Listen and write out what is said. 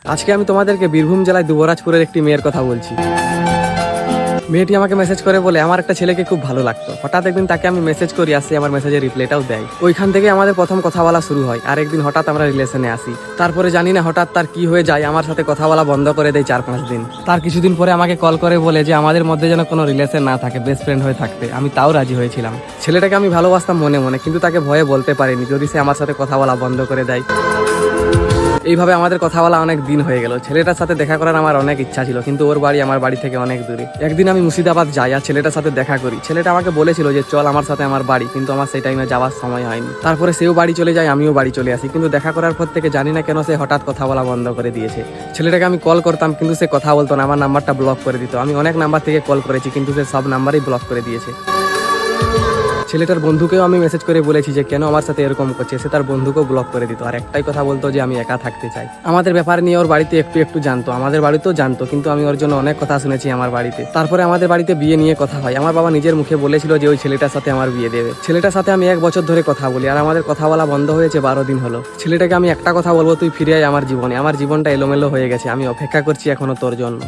আজকে আমি তোমাদেরকে বীরভূম জেলায় দুবরাজপুরের একটি মেয়ের কথা বলছি। মেয়েটি আমাকে মেসেজ করে বলে আমার একটা ছেলেকে খুব ভালো লাগতো। হঠাৎ একদিন তাকে আমি মেসেজ করি, আসি আমার মেসেজের রিপ্লাইটাও দেয়। ওইখান থেকে আমাদের প্রথম কথা বলা শুরু হয়। আর একদিন হঠাৎ আমরা রিলেশনে আসি। তারপরে জানি না হঠাৎ তার কি হয়ে যায়, আমার সাথে কথা বলা বন্ধ করে দেয় 4-5 দিন। তার কিছুদিন পরে আমাকে কল করে বলে যে আমাদের মধ্যে যেন কোনো রিলেশন না থাকে, বেস্ট ফ্রেন্ড হয়ে থাকতে। আমি তাও রাজি হয়েছিলাম। ছেলেটাকে আমি ভালোবাসতাম মনে মনে, কিন্তু তাকে ভয়ে বলতে পারিনি যদি সে আমার সাথে কথা বলা বন্ধ করে দেয়। এইভাবে আমাদের কথা বলা অনেক দিন হয়ে গেল। ছেলেটার সাথে দেখা করার আমার অনেক ইচ্ছা ছিল, কিন্তু ওর বাড়ি আমার বাড়ি থেকে অনেক দূরে। একদিন আমি মুর্শিদাবাদ যাই আর ছেলেটার সাথে দেখা করি। ছেলেটা আমাকে বলেছিল যে চল আমার সাথে আমার বাড়ি, কিন্তু আমার সেই টাইমে যাওয়ার সময় হয়নি। তারপরে সেও বাড়ি চলে যায়, আমিও বাড়ি চলে আসি। কিন্তু দেখা করার পর থেকে জানি না কেন সে হঠাৎ কথা বলা বন্ধ করে দিয়েছে। ছেলেটাকে আমি কল করতাম কিন্তু সে কথা বলতো না, আমার নাম্বারটা ব্লক করে দিত। আমি অনেক নাম্বার থেকে কল করেছি কিন্তু সে সব নাম্বারই ব্লক করে দিয়েছে। ছেলেটার বন্ধুকেও আমি মেসেজ করে বলেছি যে কেন আমার সাথে এরকম করছে, সে তার বন্ধুকেও ব্লক করে দিত। আর একটাই কথা বলতো যে আমি একা থাকতে চাই। আমাদের ব্যাপার নিয়ে ওর বাড়িতে একটু একটু জানতো, আমাদের বাড়িতেও জানতো, কিন্তু আমি ওর জন্য অনেক কথা শুনেছি আমার বাড়িতে। তারপরে আমাদের বাড়িতে বিয়ে নিয়ে কথা হয়। আমার বাবা নিজের মুখে বলেছিল যে ওই ছেলেটার সাথে আমার বিয়ে দেবে। ছেলেটার সাথে আমি 1 বছর ধরে কথা বলি, আর আমাদের কথা বলা বন্ধ হয়েছে 12 দিন হলো। ছেলেটাকে আমি একটা কথা বলবো, তুই ফিরে আয় আমার জীবনে। আমার জীবনটা এলোমেলো হয়ে গেছে, আমি অপেক্ষা করছি এখনো তোর জন্য।